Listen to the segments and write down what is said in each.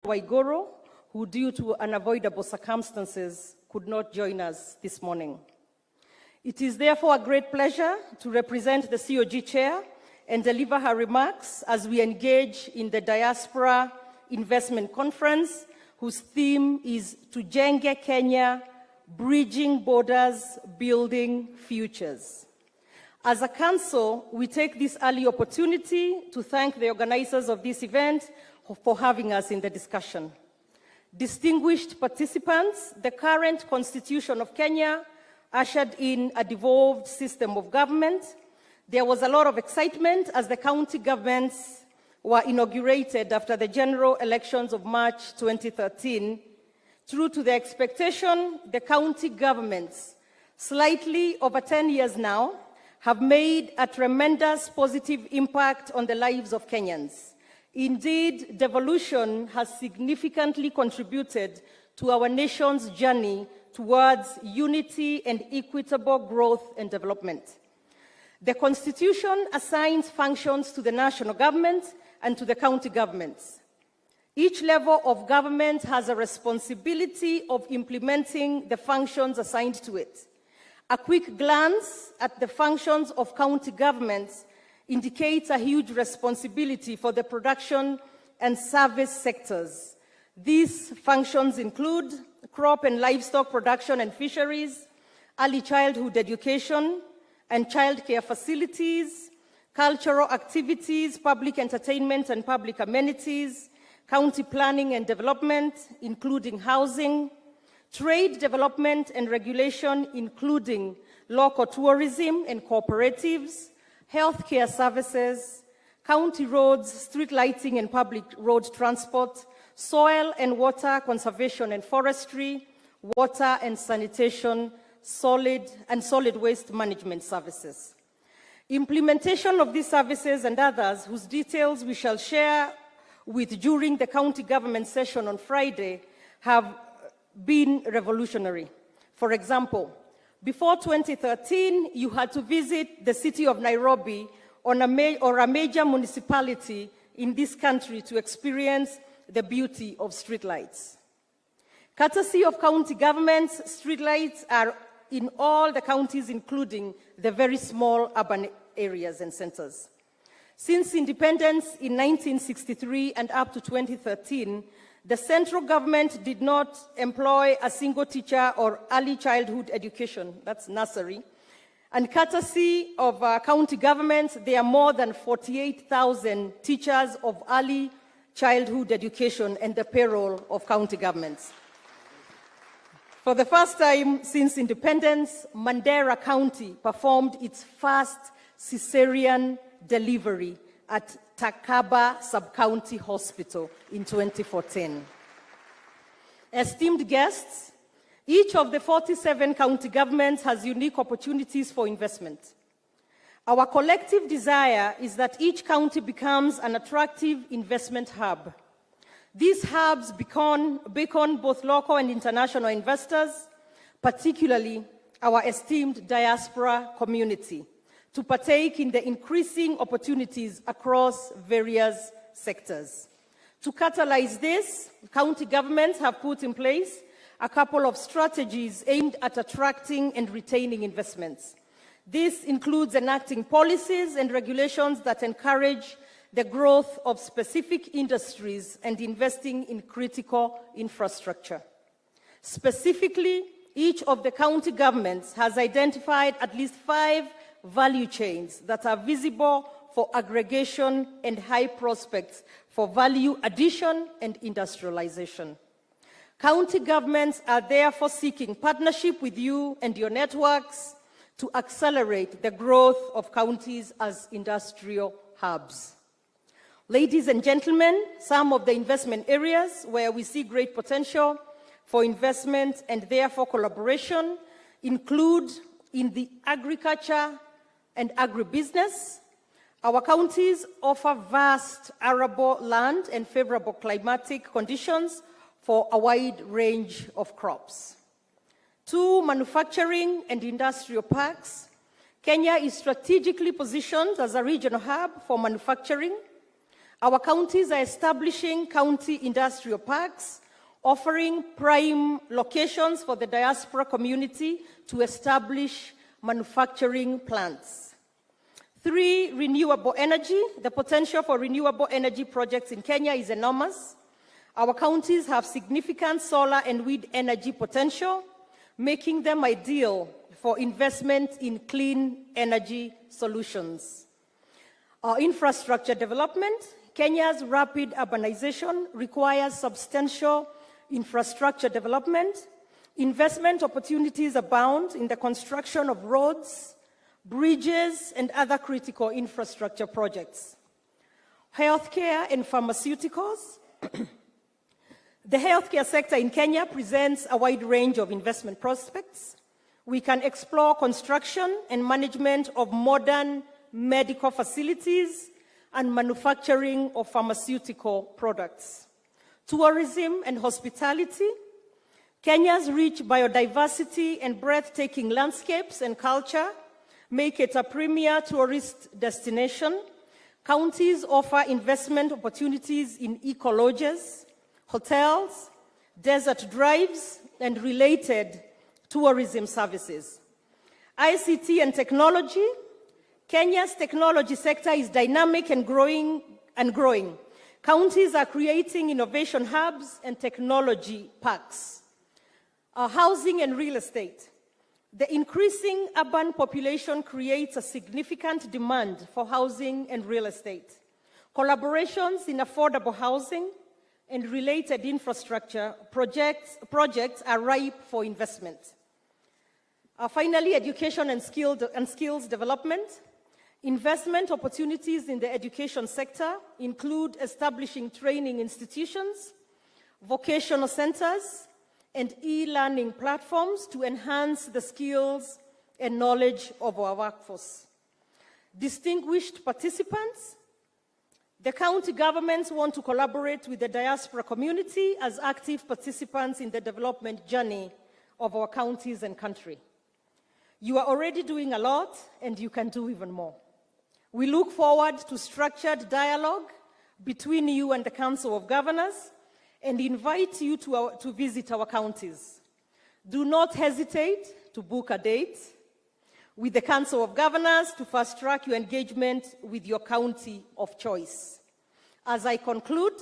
Waiguru, who due to unavoidable circumstances could not join us this morning. It is therefore a great pleasure to represent the COG Chair and deliver her remarks as we engage in the Diaspora Investment Conference, whose theme is Tujenge Kenya, Bridging Borders, Building Futures. As a council, we take this early opportunity to thank the organizers of this event for having us in the discussion. Distinguished participants, the current Constitution of Kenya ushered in a devolved system of government. There was a lot of excitement as the county governments were inaugurated after the general elections of March 2013. True to the expectation, the county governments, slightly over 10 years now, have made a tremendous positive impact on the lives of Kenyans. Indeed, devolution has significantly contributed to our nation's journey towards unity and equitable growth and development. The Constitution assigns functions to the national government and to the county governments. Each level of government has a responsibility of implementing the functions assigned to it. A quick glance at the functions of county governments indicates a huge responsibility for the production and service sectors. These functions include crop and livestock production and fisheries, early childhood education and childcare facilities, cultural activities, public entertainment and public amenities, county planning and development, including housing, trade development and regulation, including local tourism and cooperatives, healthcare services, county roads, street lighting and public road transport, soil and water conservation and forestry, water and sanitation, solid waste management services. Implementation of these services and others, whose details we shall share with during the county government session on Friday, have been revolutionary. For example, before 2013, you had to visit the city of Nairobi or a major municipality in this country to experience the beauty of streetlights. Courtesy of county governments, streetlights are in all the counties, including the very small urban areas and centers. Since independence in 1963 and up to 2013, the central government did not employ a single teacher or early childhood education, that's nursery. And courtesy of county governments, there are more than 48,000 teachers of early childhood education and the payroll of county governments. For the first time since independence, Mandera County performed its first cesarean delivery at Takaba Sub-County Hospital in 2014. Esteemed guests, each of the 47 county governments has unique opportunities for investment. Our collective desire is that each county becomes an attractive investment hub. These hubs beacon both local and international investors, particularly our esteemed diaspora community, to partake in the increasing opportunities across various sectors. To catalyze this, county governments have put in place a couple of strategies aimed at attracting and retaining investments. This includes enacting policies and regulations that encourage the growth of specific industries and investing in critical infrastructure. Specifically, each of the county governments has identified at least 5 value chains that are visible for aggregation and high prospects for value addition and industrialization. County governments are therefore seeking partnership with you and your networks to accelerate the growth of counties as industrial hubs. Ladies and gentlemen, some of the investment areas where we see great potential for investment and therefore collaboration include in the agriculture and agribusiness. Our counties offer vast arable land and favorable climatic conditions for a wide range of crops. 2 manufacturing and industrial parks. Kenya is strategically positioned as a regional hub for manufacturing. Our counties are establishing county industrial parks, offering prime locations for the diaspora community to establish manufacturing plants. 3, renewable energy. The potential for renewable energy projects in Kenya is enormous. Our counties have significant solar and wind energy potential, making them ideal for investment in clean energy solutions. Our infrastructure development. Kenya's rapid urbanization requires substantial infrastructure development. Investment opportunities abound in the construction of roads, bridges, and other critical infrastructure projects. Healthcare and pharmaceuticals. The healthcare sector in Kenya presents a wide range of investment prospects. We can explore construction and management of modern medical facilities and manufacturing of pharmaceutical products. Tourism and hospitality. Kenya's rich biodiversity and breathtaking landscapes and culture make it a premier tourist destination. Counties offer investment opportunities in eco-lodges, hotels, desert drives, and related tourism services. ICT and technology. Kenya's technology sector is dynamic and growing. Counties are creating innovation hubs and technology parks. Housing and real estate. The increasing urban population creates a significant demand for housing and real estate. Collaborations in affordable housing and related infrastructure projects are ripe for investment. Finally, education and skills development. Investment opportunities in the education sector include establishing training institutions, vocational centers, and e-learning platforms to enhance the skills and knowledge of our workforce. Distinguished participants, the county governments want to collaborate with the diaspora community as active participants in the development journey of our counties and country. You are already doing a lot, and you can do even more. We look forward to structured dialogue between you and the Council of Governors and invite you to visit our counties. Do not hesitate to book a date with the Council of Governors to fast-track your engagement with your county of choice. As I conclude,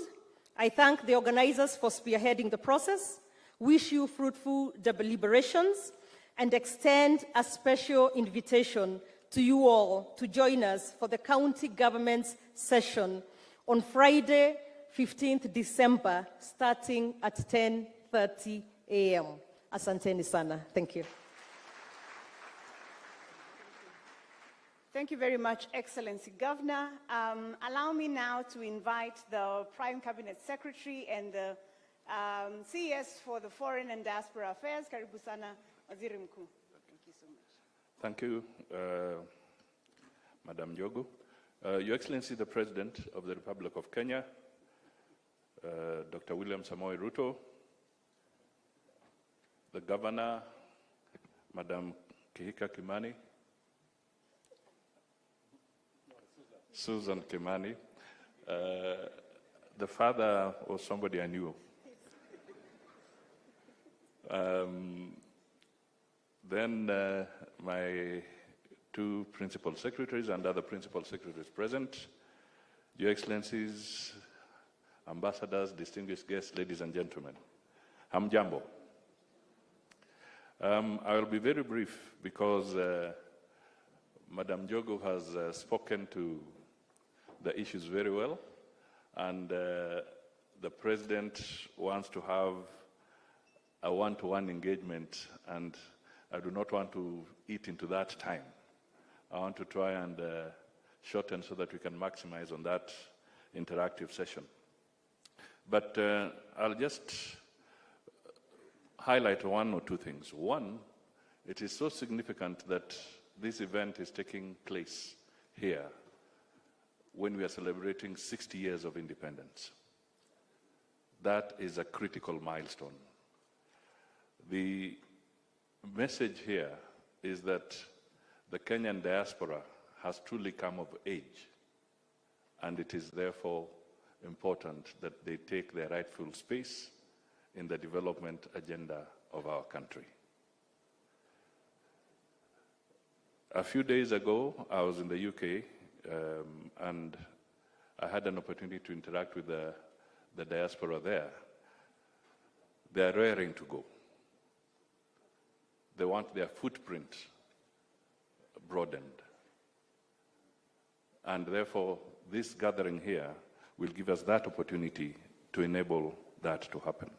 I thank the organizers for spearheading the process, wish you fruitful deliberations, and extend a special invitation to you all to join us for the county government's session on Friday, 15th December, starting at 10:30 a.m. Asanteni sana. Thank you. Thank you very much, Excellency Governor. Allow me now to invite the Prime Cabinet Secretary and the CES for the Foreign and Diaspora Affairs, Karibu sana, Waziri Mkuu. Thank you so much. Thank you, Madam Njogu. Your Excellency, the President of the Republic of Kenya, Dr. William Samoei Ruto, the Governor, Madam Kicc Kimani, Susan Kimani, the father was somebody I knew. Then my two principal secretaries and other principal secretaries present, Your Excellencies, ambassadors, distinguished guests, ladies and gentlemen. Hamjambo. I will be very brief because Madam Njogu has spoken to the issues very well, and the President wants to have a one-to-one engagement, and I do not want to eat into that time. I want to try and shorten so that we can maximize on that interactive session. But I'll just highlight one or two things. One, it is so significant that this event is taking place here when we are celebrating 60 years of independence. That is a critical milestone. The message here is that the Kenyan diaspora has truly come of age, and it is therefore important that they take their rightful space in the development agenda of our country. A few days ago, I was in the UK, and I had an opportunity to interact with the diaspora there. They are raring to go. They want their footprint broadened. And therefore, this gathering here will give us that opportunity to enable that to happen.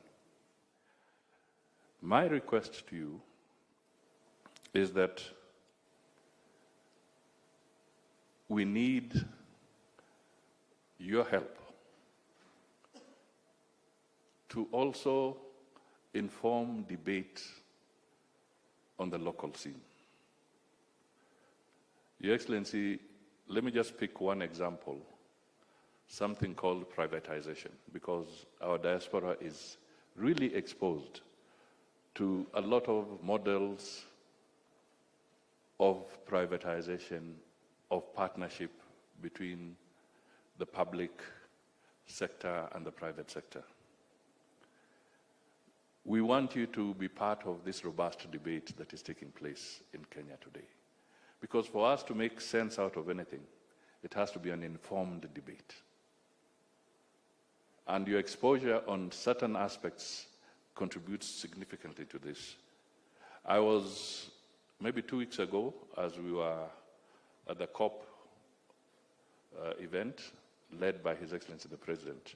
My request to you is that we need your help to also inform debate on the local scene. Your Excellency, let me just pick one example, something called privatization, because our diaspora is really exposed to a lot of models of privatization, of partnership between the public sector and the private sector. We want you to be part of this robust debate that is taking place in Kenya today. Because for us to make sense out of anything, it has to be an informed debate. And your exposure on certain aspects contributes significantly to this. I was, maybe 2 weeks ago, as we were at the COP event, led by His Excellency the President,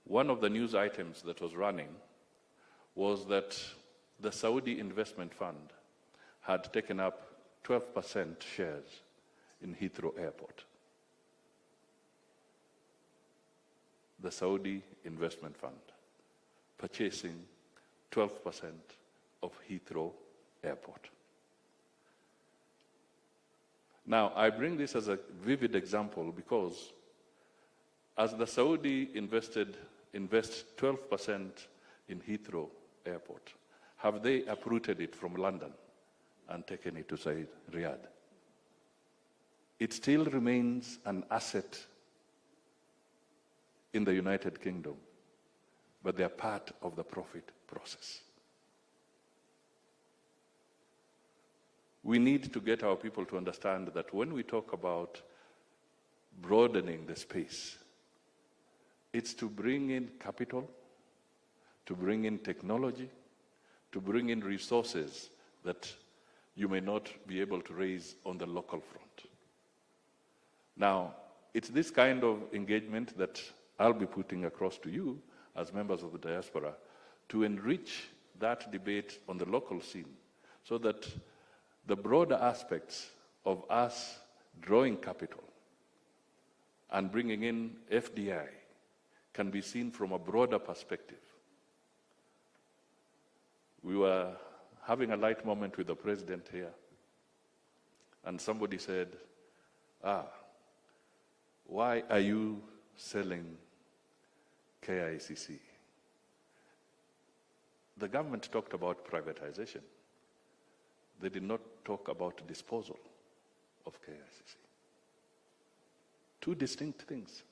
one of the news items that was running was that the Saudi Investment Fund had taken up 12% shares in Heathrow Airport. The Saudi Investment Fund purchasing 12% of Heathrow Airport. Now, I bring this as a vivid example because as the Saudi invest 12% in Heathrow Airport, have they uprooted it from London and taken it to, say, Riyadh? It still remains an asset in the United Kingdom, but they are part of the profit process. We need to get our people to understand that when we talk about broadening the space, it's to bring in capital, to bring in technology, to bring in resources that you may not be able to raise on the local front. Now, it's this kind of engagement that I'll be putting across to you as members of the diaspora to enrich that debate on the local scene so that the broader aspects of us drawing capital and bringing in FDI can be seen from a broader perspective. We were having a light moment with the president here, and somebody said, why are you selling KICC? The government talked about privatization. They did not talk about disposal of KICC. Two distinct things.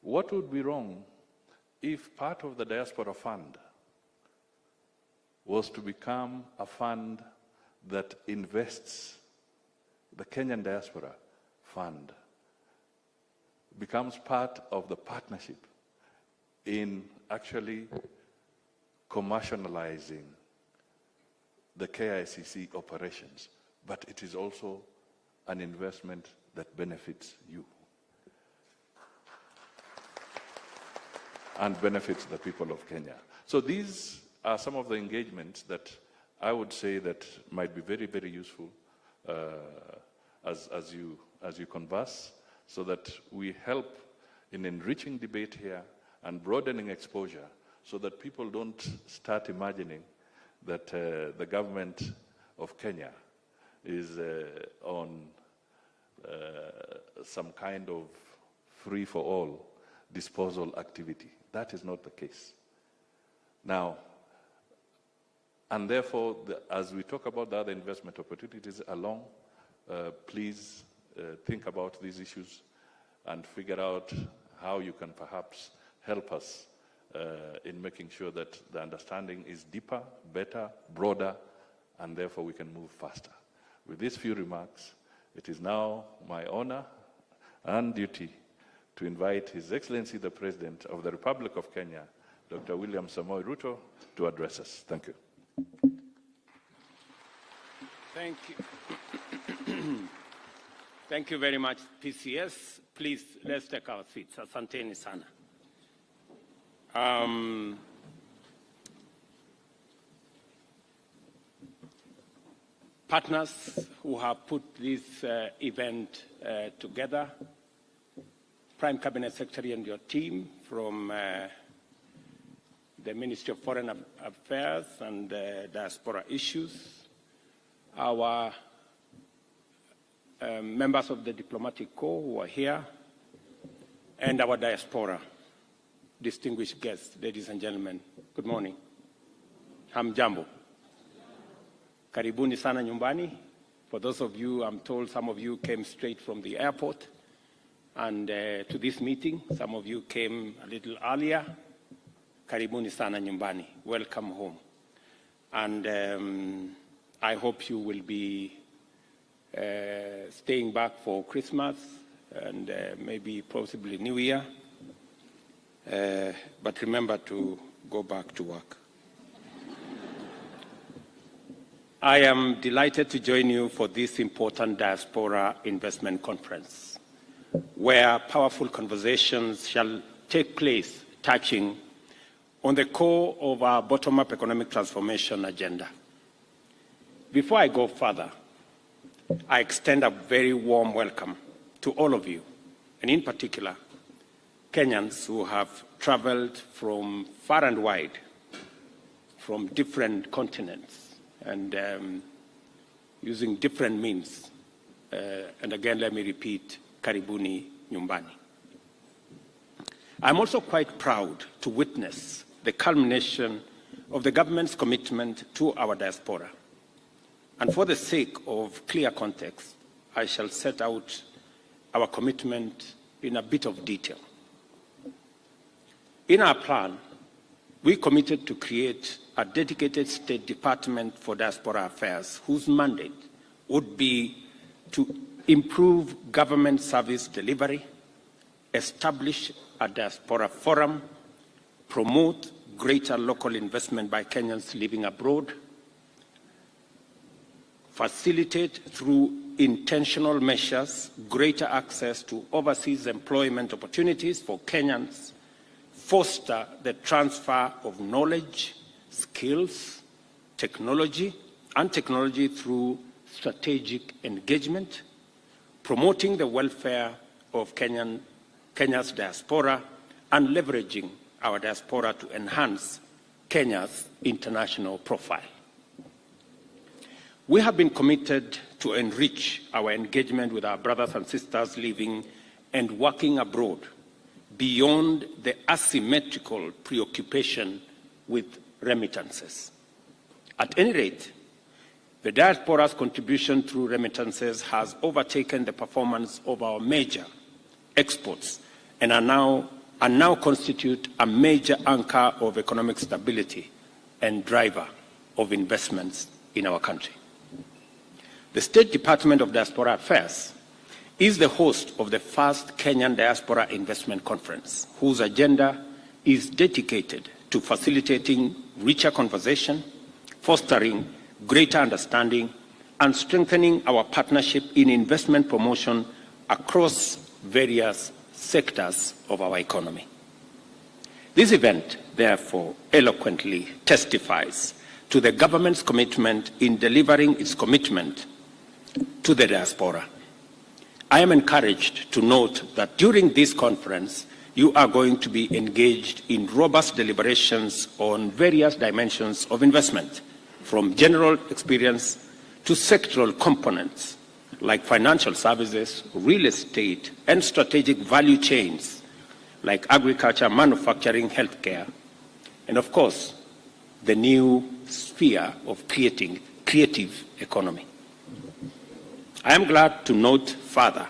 What would be wrong if part of the diaspora fund was to become a fund that invests, the Kenyan diaspora fund becomes part of the partnership in actually commercializing the KICC operations, but it is also an investment that benefits you and benefits the people of Kenya. So these are some of the engagements that I would say that might be very, very useful as you converse, so that we help in enriching debate here and broadening exposure, so that people don't start imagining that the government of Kenya is on some kind of free-for-all disposal activity. That is not the case. Now, and therefore, as we talk about the other investment opportunities along, please think about these issues and figure out how you can perhaps help us in making sure that the understanding is deeper, better, broader, and therefore we can move faster. With these few remarks, it is now my honor and duty to invite His Excellency the President of the Republic of Kenya, Dr. William Samoei Ruto, to address us. Thank you. Thank you. Thank you very much, PCS. Please, let's take our seats. Asanteni sana. Partners who have put this event together, Prime Cabinet Secretary and your team from the Ministry of Foreign Affairs and Diaspora Issues, our members of the Diplomatic Corps who are here, and our Diaspora, distinguished guests, ladies and gentlemen, good morning. Hamjambo. Karibuni sana nyumbani. For those of you, I'm told some of you came straight from the airport and to this meeting. Some of you came a little earlier. Karibuni sana nyumbani. Welcome home. And I hope you will be staying back for Christmas and maybe possibly New Year. But remember to go back to work. I am delighted to join you for this important Diaspora Investment Conference, where powerful conversations shall take place touching on the core of our bottom-up economic transformation agenda. Before I go further, I extend a very warm welcome to all of you, and in particular, Kenyans who have traveled from far and wide, from different continents, and using different means. And again, let me repeat, Karibuni Nyumbani. I'm also quite proud to witness the culmination of the government's commitment to our diaspora. And for the sake of clear context, I shall set out our commitment in a bit of detail. In our plan, we committed to create a dedicated State Department for Diaspora Affairs whose mandate would be to improve government service delivery, establish a diaspora forum, promote greater local investment by Kenyans living abroad, facilitate through intentional measures greater access to overseas employment opportunities for Kenyans, foster the transfer of knowledge, skills, technology through strategic engagement, promoting the welfare of Kenya's diaspora, and leveraging our diaspora to enhance Kenya's international profile. We have been committed to enrich our engagement with our brothers and sisters living and working abroad beyond the asymmetrical preoccupation with remittances. At any rate, the diaspora's contribution through remittances has overtaken the performance of our major exports and now constitute a major anchor of economic stability and driver of investments in our country. The State Department of Diaspora Affairs is the host of the first Kenyan Diaspora Investment Conference, whose agenda is dedicated to facilitating richer conversation, fostering greater understanding, and strengthening our partnership in investment promotion across various sectors of our economy. This event, therefore, eloquently testifies to the government's commitment in delivering its commitment to the diaspora. I am encouraged to note that during this conference, you are going to be engaged in robust deliberations on various dimensions of investment, from general experience to sectoral components like financial services, real estate, and strategic value chains like agriculture, manufacturing, healthcare, and of course, the new sphere of creative economy. I am glad to note further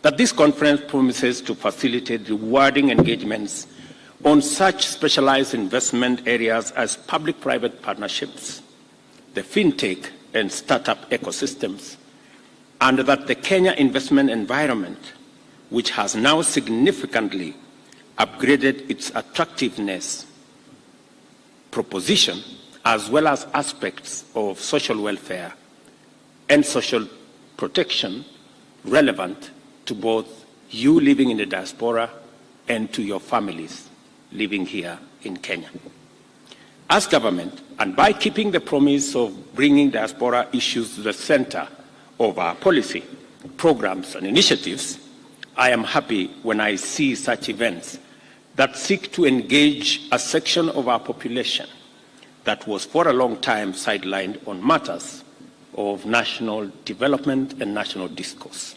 that this conference promises to facilitate rewarding engagements on such specialized investment areas as public-private partnerships, the fintech and startup ecosystems, and that the Kenya investment environment, which has now significantly upgraded its attractiveness proposition, as well as aspects of social welfare and social protection relevant to both you living in the diaspora and to your families living here in Kenya. As government, and by keeping the promise of bringing diaspora issues to the center of our policy, programs, and initiatives, I am happy when I see such events that seek to engage a section of our population that was for a long time sidelined on matters of national development and national discourse.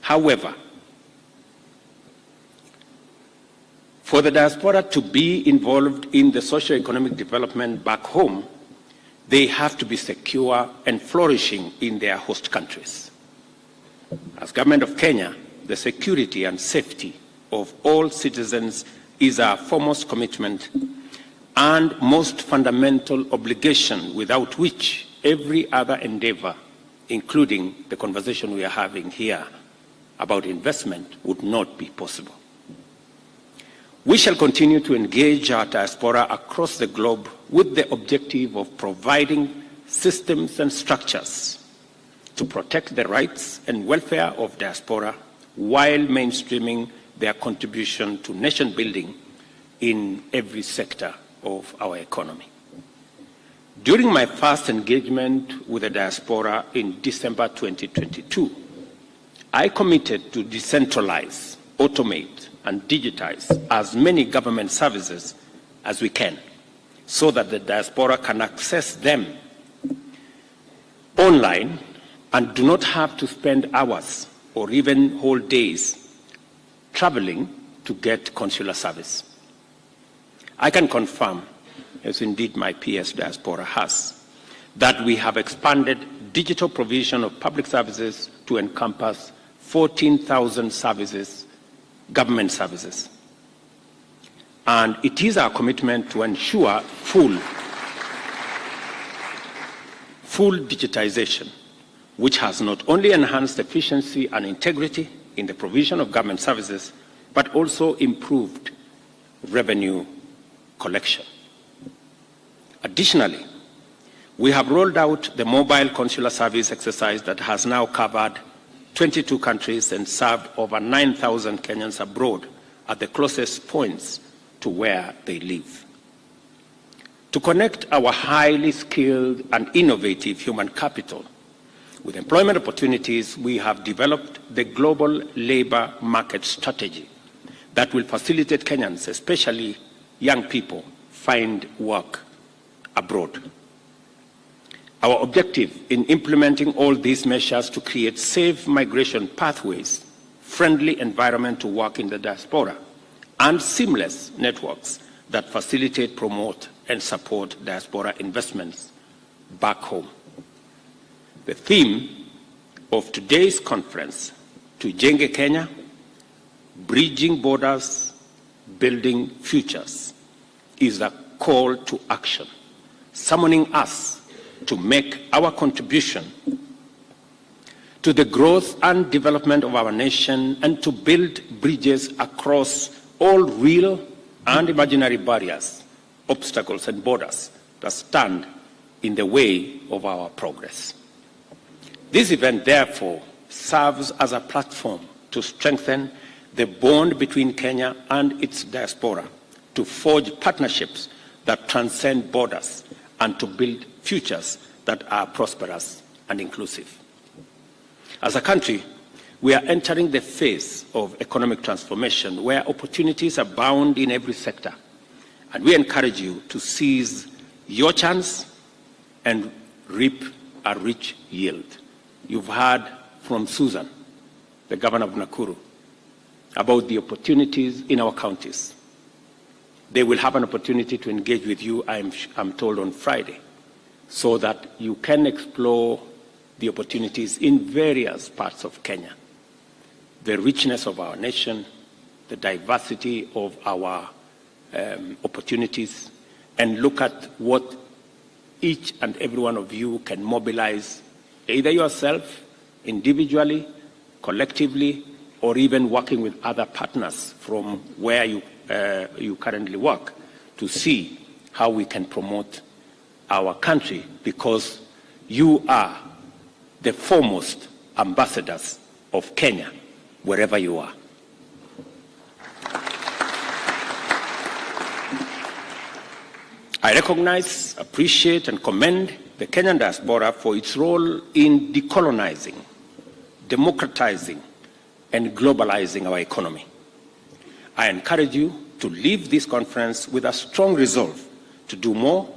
However, for the diaspora to be involved in the socio-economic development back home, they have to be secure and flourishing in their host countries. As Government of Kenya, the security and safety of all citizens is our foremost commitment and most fundamental obligation, without which every other endeavor, including the conversation we are having here about investment, would not be possible. We shall continue to engage our diaspora across the globe with the objective of providing systems and structures to protect the rights and welfare of diaspora while mainstreaming their contribution to nation building in every sector of our economy. During my first engagement with the diaspora in December 2022, I committed to decentralize, automate, and digitize as many government services as we can so that the diaspora can access them online and do not have to spend hours or even whole days traveling to get consular service. I can confirm, as indeed my PS diaspora has, that we have expanded digital provision of public services to encompass 14,000 services, government services. And it is our commitment to ensure full digitization, which has not only enhanced efficiency and integrity in the provision of government services, but also improved revenue collection. Additionally, we have rolled out the mobile consular service exercise that has now covered 22 countries and served over 9,000 Kenyans abroad at the closest points to where they live. To connect our highly skilled and innovative human capital with employment opportunities, we have developed the global labor market strategy that will facilitate Kenyans, especially young people, find work abroad. Our objective in implementing all these measures to create safe migration pathways, friendly environment to work in the diaspora, and seamless networks that facilitate, promote, and support diaspora investments back home. The theme of today's conference, Tujenge Kenya, Bridging Borders, Building Futures, is a call to action, summoning us to make our contribution to the growth and development of our nation and to build bridges across all real and imaginary barriers, obstacles, and borders that stand in the way of our progress. This event, therefore, serves as a platform to strengthen the bond between Kenya and its diaspora, to forge partnerships that transcend borders, and to build futures that are prosperous and inclusive. As a country, we are entering the phase of economic transformation where opportunities abound in every sector, and we encourage you to seize your chance and reap a rich yield. You've heard from Susan, the governor of Nakuru, about the opportunities in our counties. They will have an opportunity to engage with you, I'm told, on Friday, so that you can explore the opportunities in various parts of Kenya. the richness of our nation, the diversity of our opportunities, and look at what each and every one of you can mobilize, either yourself, individually, collectively, or even working with other partners from where you currently work, to see how we can promote our country, because you are the foremost ambassadors of Kenya, wherever you are. I recognize, appreciate, and commend the Kenyan diaspora for its role in decolonizing, democratizing, and globalizing our economy. I encourage you to leave this conference with a strong resolve to do more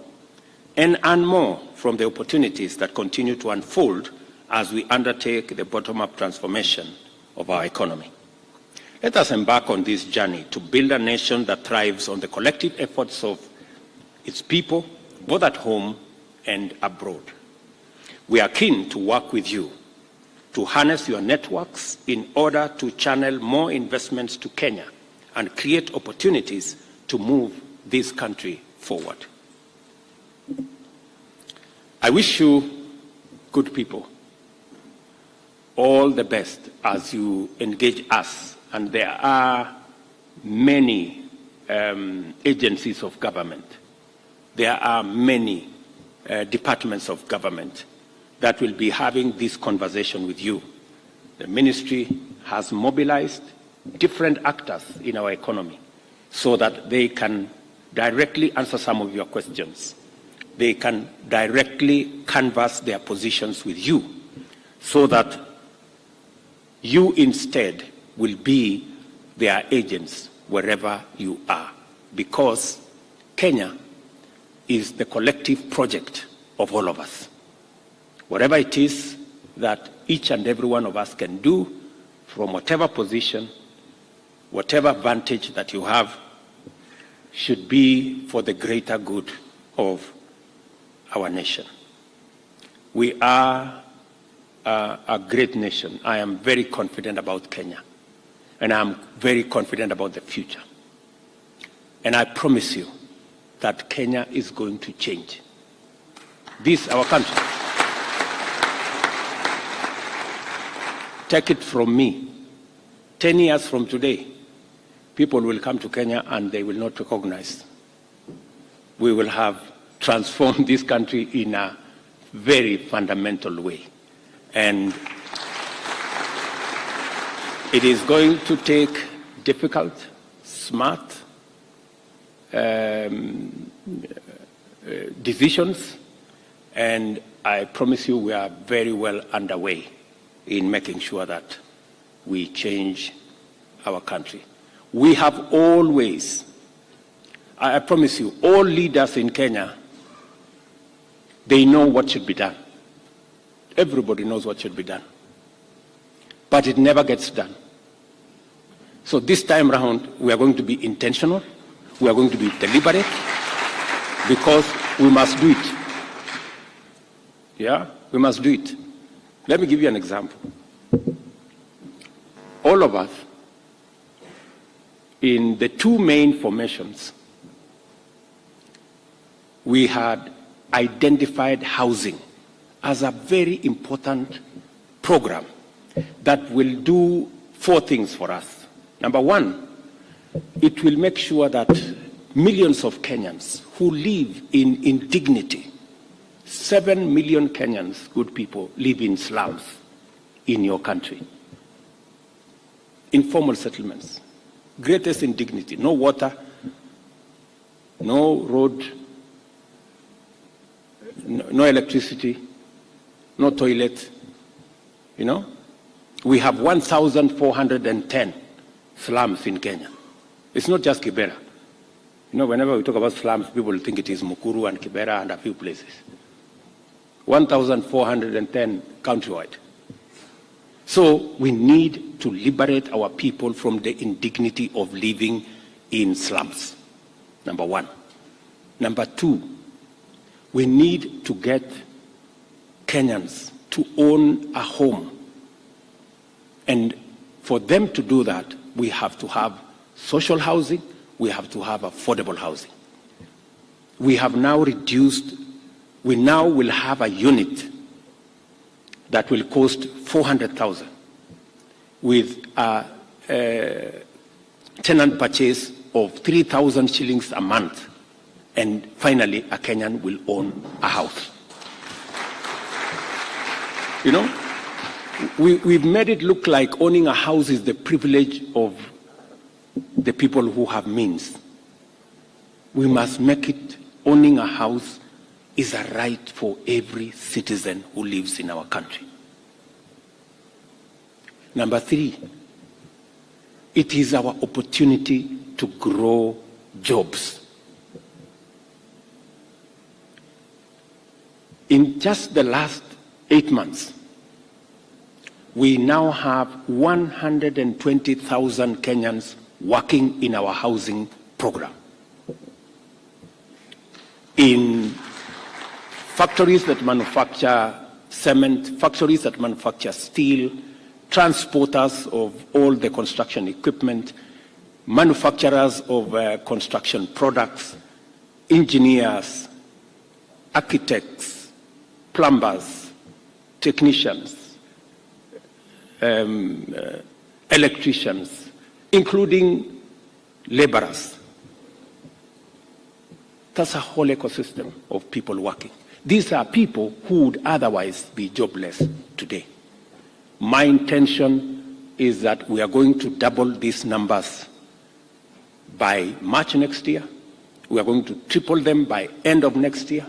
and earn more from the opportunities that continue to unfold as we undertake the bottom-up transformation of our economy. Let us embark on this journey to build a nation that thrives on the collective efforts of its people, both at home and abroad. We are keen to work with you to harness your networks in order to channel more investments to Kenya and create opportunities to move this country forward. I wish you, good people, all the best as you engage us. And there are many agencies of government. There are many departments of government that will be having this conversation with you. The ministry has mobilized different actors in our economy so that they can directly answer some of your questions. They can directly canvass their positions with you so that you instead will be their agents wherever you are, because Kenya is the collective project of all of us. Whatever it is that each and every one of us can do from whatever position, whatever vantage that you have, should be for the greater good of our nation. We are a great nation. I am very confident about Kenya, and I'm very confident about the future. And I promise you that Kenya is going to change. This, our country. Take it from me. 10 years from today, people will come to Kenya and they will not recognize. We will have transformed this country in a very fundamental way. And it is going to take difficult, smart decisions, and I promise you we are very well underway in making sure that we change our country. We have always, I promise you, all leaders in Kenya, they know what should be done. Everybody knows what should be done. But it never gets done. So this time around, we are going to be intentional. We are going to be deliberate, because we must do it. Yeah, we must do it. Let me give you an example. All of us, in the two main formations, we had identified housing as a very important program that will do 4 things for us. Number one, it will make sure that millions of Kenyans who live in dignity, 7 million Kenyans, good people, live in slums in your country. Informal settlements, greatest indignity, no water, no road, no electricity, no toilet, you know. We have 1,410 slums in Kenya. It's not just Kibera. You know, whenever we talk about slums, people think it is Mukuru and Kibera and a few places. 1,410 countrywide. So we need to liberate our people from the indignity of living in slums, number one. Number two, we need to get Kenyans to own a home. And For them to do that, we have to have social housing, we have to have affordable housing. We have now reduced, we now will have a unit that will cost 400,000 with a tenant purchase of 3,000 shillings a month. And finally, a Kenyan will own a house. You know, we've made it look like owning a house is the privilege of the people who have means. We must make it, owning a house is a right for every citizen who lives in our country. Number 3, it is our opportunity to grow jobs. In just the last 8 months, we now have 120,000 Kenyans working in our housing program. In factories that manufacture cement, factories that manufacture steel, transporters of all the construction equipment, manufacturers of construction products, engineers, architects, plumbers, technicians, electricians, including laborers. That's a whole ecosystem of people working. These are people who would otherwise be jobless today. My intention is that we are going to double these numbers by March next year. We are going to triple them by end of next year.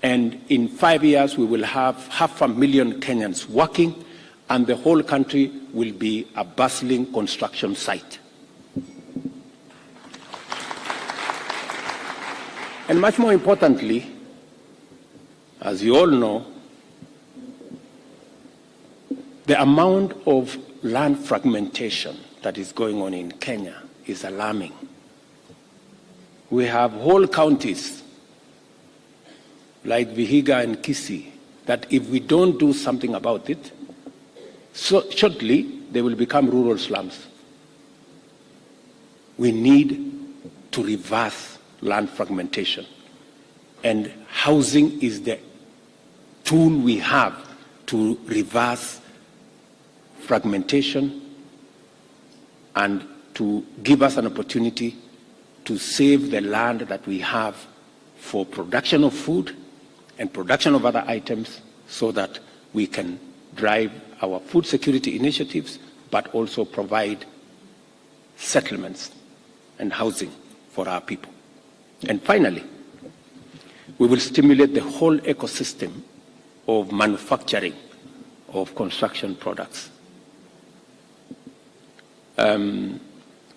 And in 5 years, we will have 500,000 Kenyans working, and the whole country will be a bustling construction site. And much more importantly, as you all know, the amount of land fragmentation that is going on in Kenya is alarming. We have whole counties like Vihiga and Kicc that if we don't do something about it, so shortly they will become rural slums. We need to reverse land fragmentation. And housing is the tool we have to reverse fragmentation and to give us an opportunity to save the land that we have for production of food and production of other items so that we can drive our food security initiatives, but also provide settlements and housing for our people. And finally, we will stimulate the whole ecosystem of manufacturing of construction products.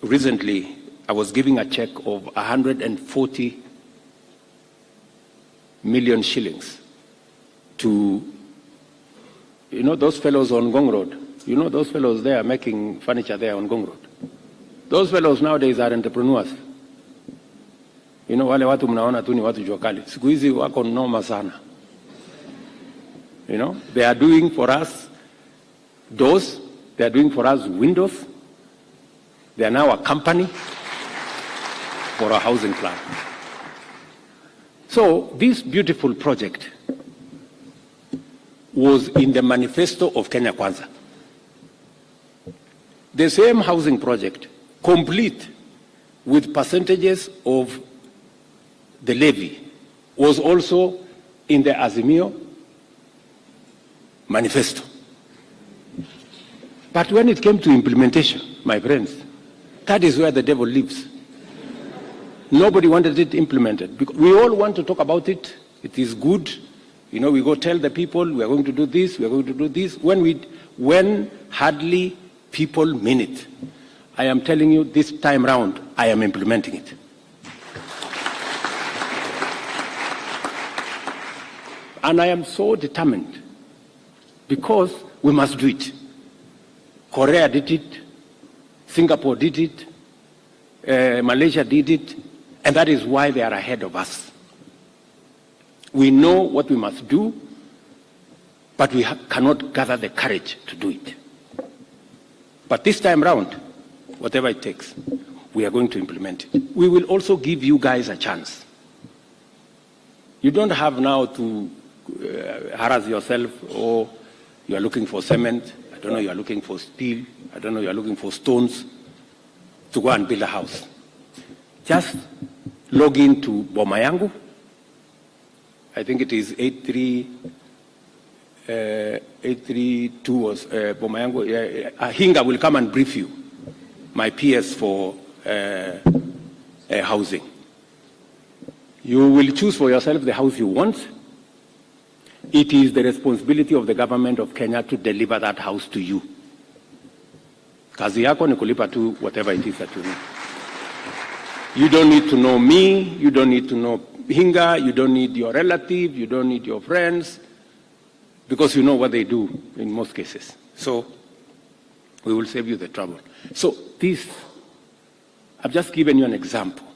Recently, I was giving a check of 140 million shillings to, you know, those fellows on Ngong Road. You know those fellows there making furniture there on Ngong Road. Those fellows nowadays are entrepreneurs. You know, wale watu mnaona tu ni watu jua kali. Siku hizi wako noma sana. You know, they are doing for us doors, they are doing for us windows. They are now a company for a housing plan. So this beautiful project was in the manifesto of Kenya Kwanza. The same housing project, complete with percentages of the levy, was also in the Azimio manifesto. But when it came to implementation, my friends, that is where the devil lives. Nobody wanted it implemented. Because we all want to talk about it. It is good. You know, we go tell the people, we are going to do this, we are going to do this. When hardly people mean it. I am telling you, this time round, I am implementing it. And I am so determined because we must do it. Korea did it, Singapore did it, Malaysia did it, and that is why they are ahead of us. We know what we must do, but we cannot gather the courage to do it. But this time round, whatever it takes, we are going to implement it. We will also give you guys a chance. You don't have now to harass yourself, or you are looking for cement, I don't know, you are looking for steel, I don't know, you are looking for stones to go and build a house. Just log into Boma Yangu. I think it is 832 was Boma Yangu. Hinga will come and brief you, my PS for housing. You will choose for yourself the house you want. It is the responsibility of the government of Kenya to deliver that house to you. Kazi yako ni kulipa tu whatever it is that you need. You don't need to know me, you don't need to know Hinga, you don't need your relative, you don't need your friends, because you know what they do in most cases. So we will save you the trouble. So this, I've just given you an example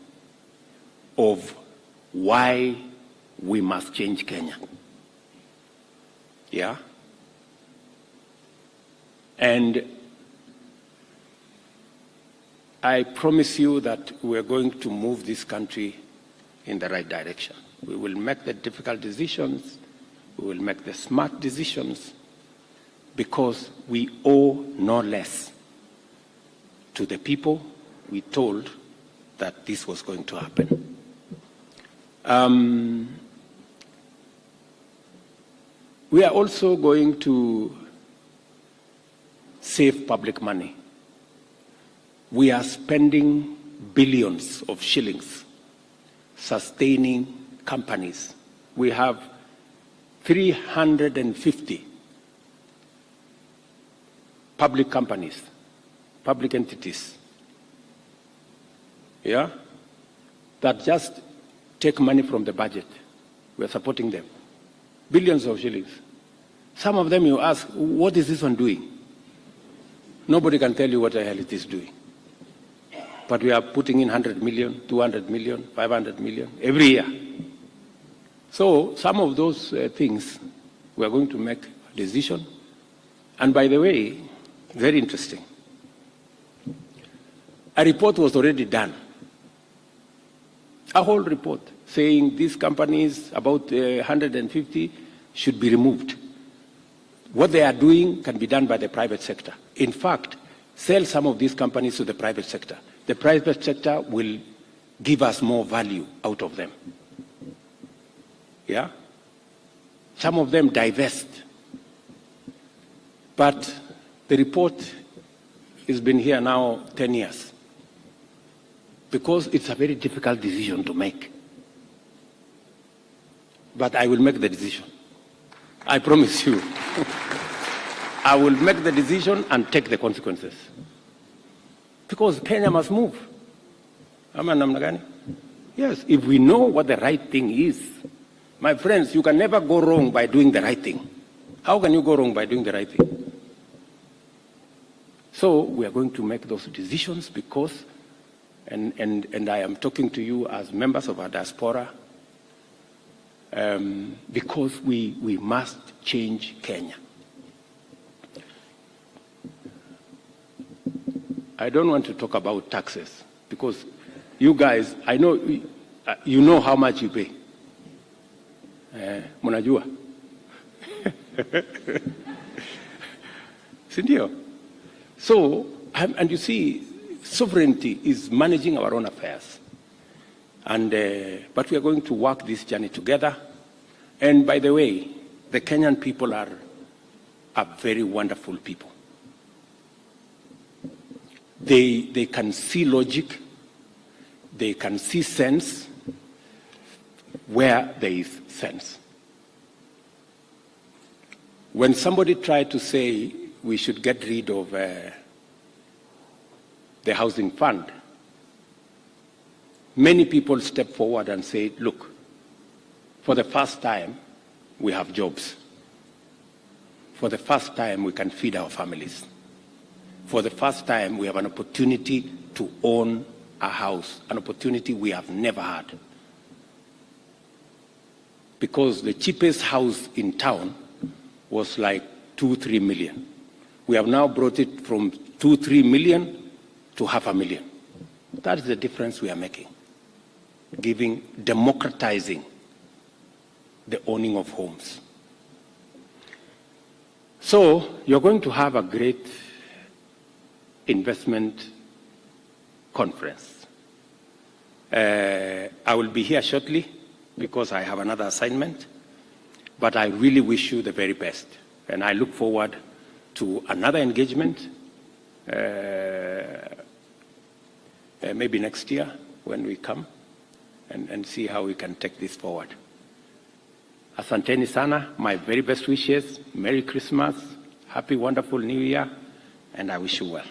of why we must change Kenya. Yeah? And I promise you that we're going to move this country in the right direction. We will make the difficult decisions, we will make the smart decisions, because we owe no less to the people we told that this was going to happen. We are also going to save public money. We are spending billions of shillings sustaining companies. We have 350 public companies, public entities, yeah, that just take money from the budget. We are supporting them. Billions of shillings. Some of them you ask, what is this one doing? Nobody can tell you what the hell it is doing. But we are putting in 100 million, 200 million, 500 million every year. So some of those things, we are going to make a decision. And by the way, very interesting. A report was already done. A whole report saying these companies, about 150, should be removed. What they are doing can be done by the private sector. In fact, sell some of these companies to the private sector. The private sector will give us more value out of them. Yeah? Some of them divest. But the report has been here now 10 years. Because it's a very difficult decision to make. But I will make the decision. I promise you. I will make the decision and take the consequences. Because Kenya must move. Yes, if we know what the right thing is, my friends, you can never go wrong by doing the right thing. How can you go wrong by doing the right thing? So we are going to make those decisions because, and I am talking to you as members of our diaspora, because we must change Kenya. I don't want to talk about taxes because you guys, I know, you know how much you pay. Munajua. Sindio? So, and you see, sovereignty is managing our own affairs. And, but we are going to work this journey together. And by the way, the Kenyan people are very wonderful people. They can see logic, they can see sense where there is sense. When somebody tried to say we should get rid of the housing fund, many people stepped forward and said, look, for the first time, we have jobs. For the first time, we can feed our families. For the first time, we have an opportunity to own a house, an opportunity we have never had. Because the cheapest house in town was like 2-3 million. We have now brought it from 2-3 million to 500,000. That is the difference we are making, democratizing the owning of homes. So you're going to have a great investment conference. I will be here shortly because I have another assignment, but I really wish you the very best. And I look forward to another engagement, maybe next year when we come and see how we can take this forward. Asanteni sana, my very best wishes, Merry Christmas, Happy Wonderful New Year, and I wish you well.